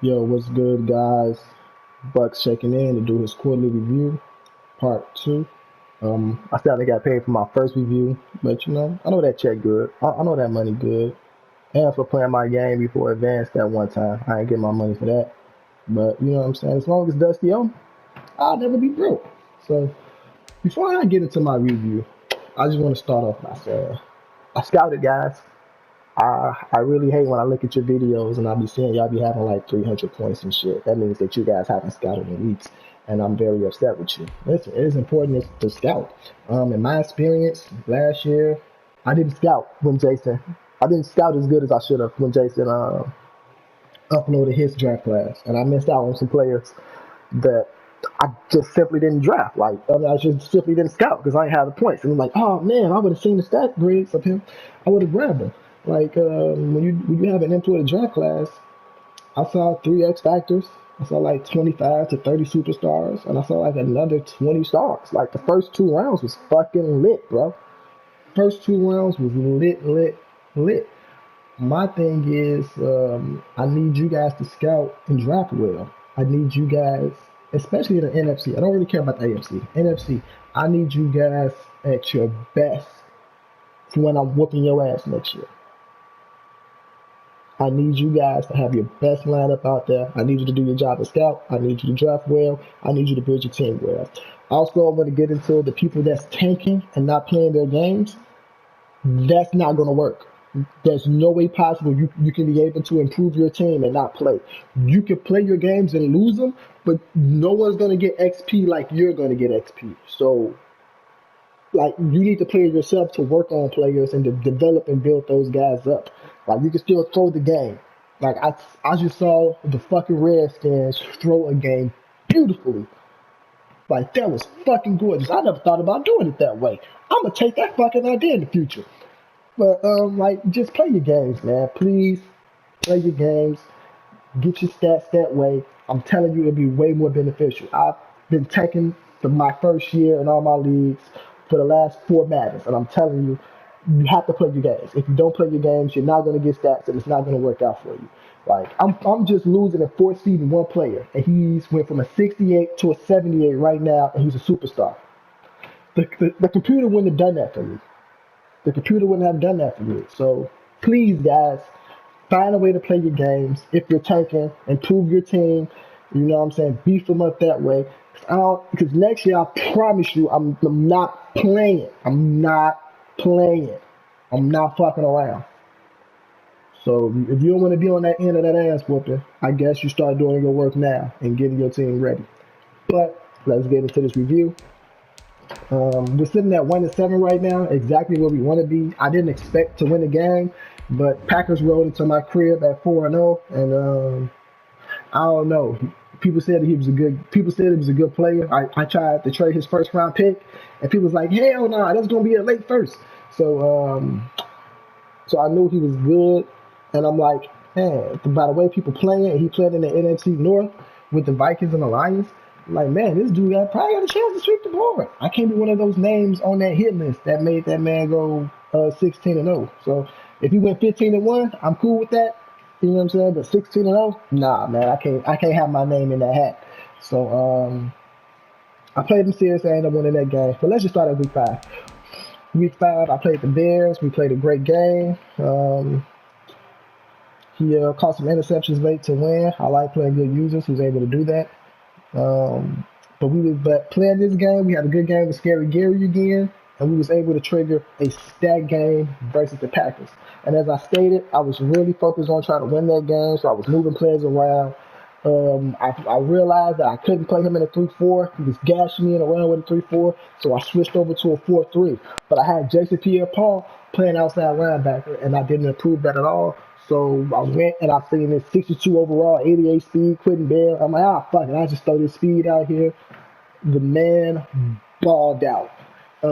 Yo, what's good, guys? Buck's checking in to do his quarterly review, part two. I still haven't got paid for my first review, but I know that check good. I know that money good. And for playing my game before advanced that one time, I ain't get my money for that. But you know what I'm saying? As long as Dusty on, I'll never be broke. So before I get into my review, I just want to start off by saying I scouted, guys. I really hate when I look at your videos and I be seeing y'all be having like 300 points and shit. That means that you guys haven't scouted in weeks, and I'm very upset with you. Listen, it is important to scout. In my experience, last year, I didn't scout when Jason. I didn't scout as good as I should have when Jason uploaded his draft class, and I missed out on some players that I just simply didn't draft. I just simply didn't scout because I didn't have the points. And I'm like, oh man, I would have seen the stat grades of him. I would have grabbed him. When you have an imported draft class, I saw 3X factors. I saw like 25 to 30 superstars, and I saw like another 20 stars. Like the first 2 rounds was fucking lit, bro. First 2 rounds was lit, lit, lit. My thing is, I need you guys to scout and draft well. I need you guys, especially in the NFC. I don't really care about the AFC. NFC, I need you guys at your best for when I'm whooping your ass next year. I need you guys to have your best lineup out there. I need you to do your job as scout. I need you to draft well. I need you to build your team well. Also, I'm going to get into the people that's tanking and not playing their games. That's not going to work. There's no way possible you can be able to improve your team and not play. You can play your games and lose them, but no one's going to get XP like you're going to get XP. So, you need to play yourself to work on players and to develop and build those guys up. You can still throw the game. I just saw the fucking Redskins throw a game beautifully. That was fucking gorgeous. I never thought about doing it that way. I'm gonna take that fucking idea in the future. But just play your games, man. Please play your games. Get your stats that way. I'm telling you, it'll be way more beneficial. I've been taking my first year in all my leagues for the last 4 Maddens, and I'm telling you, you have to play your games. If you don't play your games, you're not going to get stats, and it's not going to work out for you. I'm just losing and force feeding one player, and he's went from a 68 to a 78 right now, and he's a superstar. The computer wouldn't have done that for me. The computer wouldn't have done that for me. So please, guys, find a way to play your games. If you're tanking, improve your team. You know what I'm saying? Beef them up that way. Because next year, I promise you, I'm not playing. I'm not playing. I'm not fucking around. So if you don't want to be on that end of that ass whooping, I guess you start doing your work now and getting your team ready. But let's get into this review. We're sitting at 1-7 right now, exactly where we want to be. I didn't expect to win the game, but Packers rolled into my crib at 4-0, and I don't know. People said he was a good player. I tried to trade his first round pick, and people was like, hell no, that's gonna be a late first. So I knew he was good, and I'm like, man, by the way people playing, he played in the NFC North with the Vikings and the Lions. I'm like, man, this dude probably got a chance to sweep the board. I can't be one of those names on that hit list that made that man go 16-0. So if he went 15-1, I'm cool with that. You know what I'm saying? But 16-0, nah, man, I can't have my name in that hat. So I played him serious. I ended up winning that game. But let's just start at week 5. Week 5, I played the Bears. We played a great game. He caught some interceptions late to win. I like playing good users who's able to do that. But playing this game, we had a good game with Scary Gary again, and we was able to trigger a stat game versus the Packers. And as I stated, I was really focused on trying to win that game, so I was moving players around. I realized that I couldn't play him in a 3-4. He was gashing me in around with a 3-4, so I switched over to a 4-3. But I had Jason Pierre-Paul playing outside linebacker, and I didn't improve that at all. So I went and I seen this 62 overall, 88 speed, Quentin Bell. I'm like, fuck it, I just throw this speed out here. The man balled out.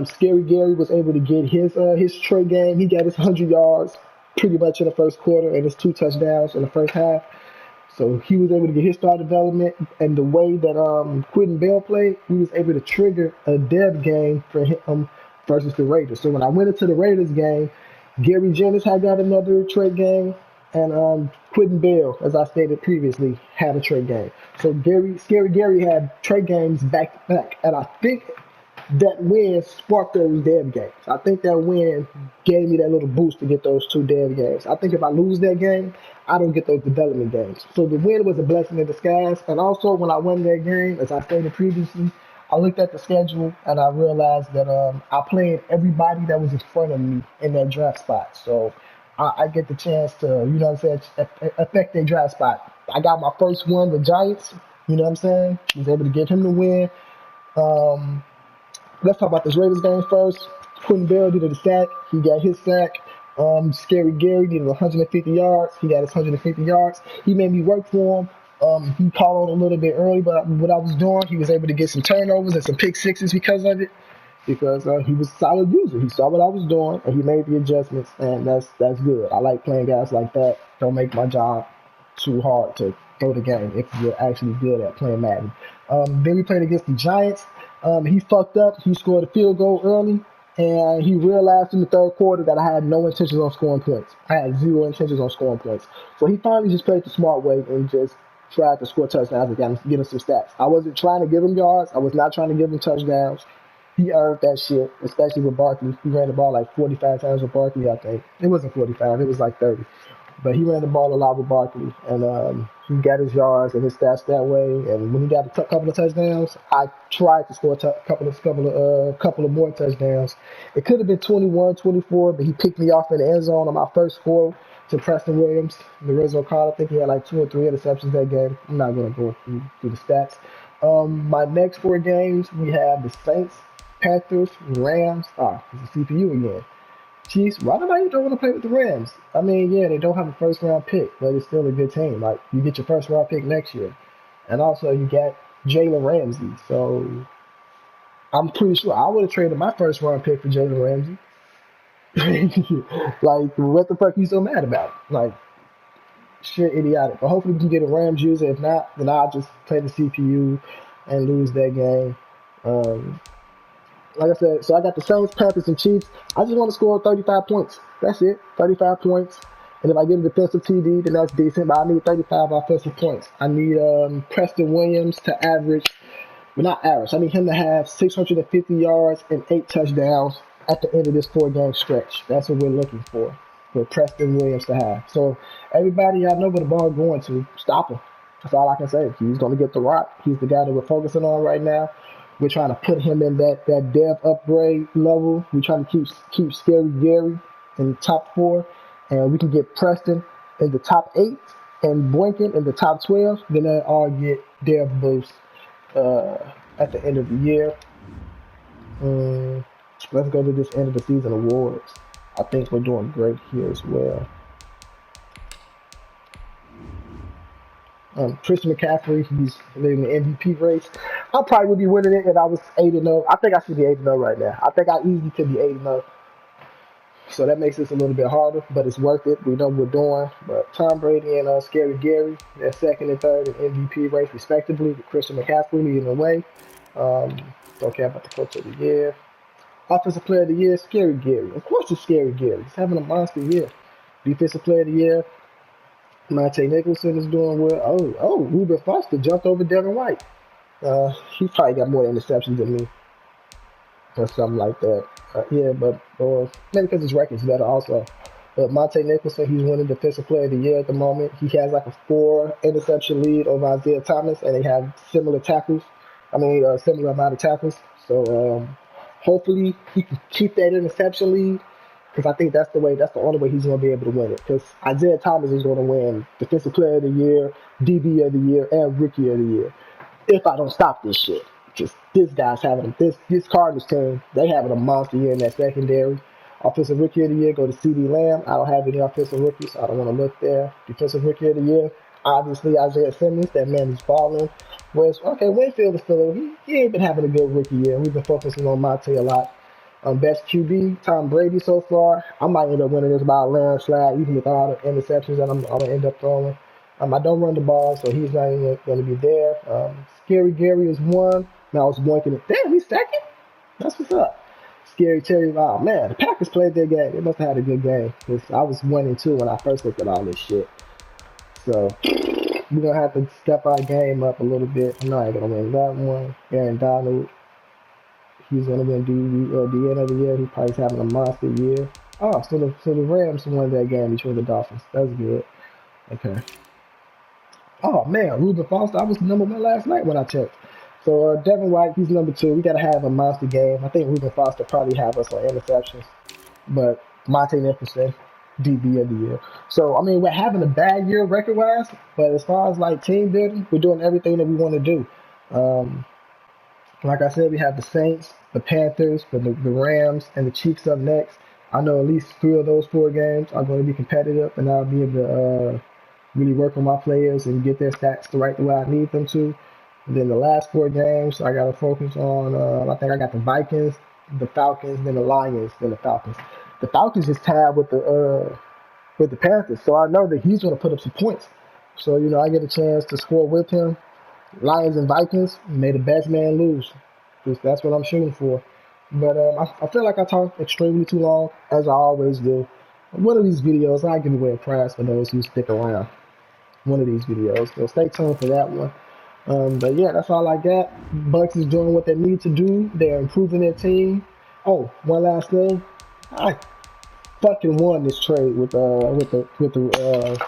Scary Gary was able to get his trade game. He got his 100 yards pretty much in the first quarter and his 2 touchdowns in the first half. So he was able to get his star development. And the way that Quentin Bell played, he was able to trigger a dev game for him versus the Raiders. So when I went into the Raiders game, Gary Jennings had got another trade game, and Quentin Bell, as I stated previously, had a trade game. So Scary Gary had trade games back to back, and I think that win sparked those dev games. I think that win gave me that little boost to get those two dev games. I think if I lose that game, I don't get those development games. So the win was a blessing in disguise. And also, when I won that game, as I stated previously, I looked at the schedule and I realized that I played everybody that was in front of me in that draft spot. So I get the chance to, you know what I'm saying, affect their draft spot. I got my first one, the Giants. You know what I'm saying? I was able to get him the win. Um, Let's talk about this Raiders game first. Quentin Bell did a sack. He got his sack. Scary Gary did 150 yards. He got his 150 yards. He made me work for him. He called on a little bit early, but what I was doing, he was able to get some turnovers and some pick sixes because of it. Because he was a solid user. He saw what I was doing, and he made the adjustments, and that's good. I like playing guys like that. Don't make my job too hard to throw the game if you're actually good at playing Madden. Then we played against the Giants. He fucked up. He scored a field goal early, and he realized in the third quarter that I had no intentions on scoring points. I had zero intentions on scoring points. So he finally just played the smart way and just tried to score touchdowns and get him some stats. I wasn't trying to give him yards. I was not trying to give him touchdowns. He earned that shit, especially with Barkley. He ran the ball like 45 times with Barkley, I think. It wasn't 45. It was like 30. But he ran the ball a lot with Barkley, and he got his yards and his stats that way. And when he got a couple of touchdowns, I tried to score a couple of more touchdowns. It could have been 21, 24, but he picked me off in the end zone on my first throw to Preston Williams. Lorenzo Carter, I think he had like 2 or 3 interceptions that game. I'm not going to go through the stats. My next 4 games, we have the Saints, Panthers, Rams. It's the CPU again. Chiefs. Why do I don't want to play with the Rams? I mean, yeah, they don't have a first round pick, but it's still a good team. Like, you get your first round pick next year. And also, you got Jalen Ramsey. So, I'm pretty sure I would have traded my first round pick for Jalen Ramsey. Like, what the fuck are you so mad about? Like, shit, idiotic. But hopefully we can get a Rams user. If not, then I'll just play the CPU and lose that game. Like I said, so I got the Saints, Panthers, and Chiefs. I just want to score 35 points. That's it, 35 points. And if I get a defensive TD, then that's decent. But I need 35 offensive points. I need Preston Williams to average, well, not average. I need him to have 650 yards and 8 touchdowns at the end of this 4-game stretch. That's what we're looking for Preston Williams to have. So everybody, I know where the ball going to. Stop him. That's all I can say. He's going to get the rock. He's the guy that we're focusing on right now. We're trying to put him in that dev upgrade level. We're trying to keep Scary Gary in the top 4, and we can get Preston in the top 8 and Boykin in the top 12. Then they all get dev boosts at the end of the year. Let's go to this end of the season awards. I think we're doing great here as well. Christian McCaffrey, he's leading the MVP race. I probably would be winning it if I was 8-0. I think I should be 8-0 right now. I think I easily could be 8-0. So that makes this a little bit harder, but it's worth it. We know what we're doing. But Tom Brady and Scary Gary, they're second and third in MVP race respectively, with Christian McCaffrey leading the way. Don't care about the coach of the year. Offensive player of the year, Scary Gary. Of course it's Scary Gary. He's having a monster year. Defensive player of the year, Monte Nicholson is doing well. Ruben Foster jumped over Devin White. He probably got more interceptions than me, or something like that. Or maybe because his record's better also. But Monte Nicholson, he's winning Defensive Player of the Year at the moment. He has like a 4 interception lead over Isaiah Thomas, and they have similar similar amount of tackles. So hopefully he can keep that interception lead. Because I think that's the only way he's going to be able to win it. Because Isaiah Thomas is going to win Defensive Player of the Year, DB of the Year, and Rookie of the Year. If I don't stop this shit. Because this guy's having, this Cardinals team, they having a monster year in that secondary. Offensive Rookie of the Year, go to CD Lamb. I don't have any offensive rookies, so I don't want to look there. Defensive Rookie of the Year, obviously Isaiah Simmons. That man is balling. Whereas, Winfield is still, he ain't been having a good rookie year. We've been focusing on Monte a lot. Best QB, Tom Brady so far. I might end up winning this by a landslide, even with all the interceptions that I'm going to end up throwing. I don't run the ball, so he's not even going to be there. Scary Gary is 1. Now I was blanking it. Damn, he's 2nd? That's what's up. Scary Terry, wow, man, the Packers played their game. They must have had a good game. Because I was 1-2 when I first looked at all this shit. So we're gonna have to step our game up a little bit. I'm not gonna win that one. Aaron Donald, he's gonna win the end of the year. He's probably having a monster year. Oh, so the Rams won that game between the Dolphins. That's good. Okay. Oh man, Reuben Foster, I was number 1 last night when I checked. So Devin White, he's number 2. We gotta have a monster game. I think Reuben Foster probably have us on interceptions, but Monte Nicholson, DB of the year. So I mean, we're having a bad year record-wise, but as far as like team building, we're doing everything that we want to do. Um, like I said, we have the Saints, the Panthers, the Rams, and the Chiefs up next. I know at least 3 of those 4 games are going to be competitive, and I'll be able to really work on my players and get their stats to right the way I need them to. And then the last 4 games, I got to focus on. I think I got the Vikings, the Falcons, then the Lions, then the Falcons. The Falcons is tied with the Panthers, so I know that he's going to put up some points. So I get a chance to score with him. Lions and Vikings, may the best man lose. Because that's what I'm shooting for. But I feel like I talked extremely too long, as I always do. One of these videos, I'll give away a prize for those who stick around. One of these videos. So stay tuned for that one. But yeah, that's all I got. Bucks is doing what they need to do. They're improving their team. Oh, one last thing. I fucking won this trade with the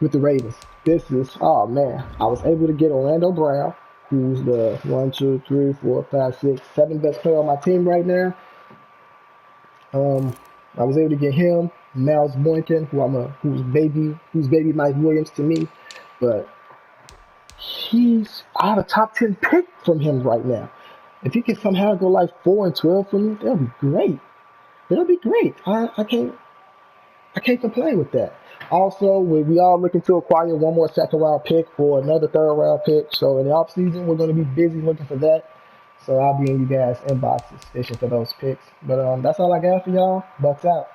Ravens. This is, oh man, I was able to get Orlando Brown, who's the 1, 2, 3, 4, 5, 6, 7 best player on my team right now. I was able to get him, Miles Boykin, who's baby Mike Williams to me, but I have a top 10 pick from him right now. If he can somehow go like 4 and 12 for me, that'll be great. That'll be great. I can't complain with that. Also, we are looking to acquire one more 2nd-round pick or another 3rd-round pick. So in the offseason, we're going to be busy looking for that. So I'll be in you guys' inboxes fishing for those picks. But that's all I got for y'all. Bucks out.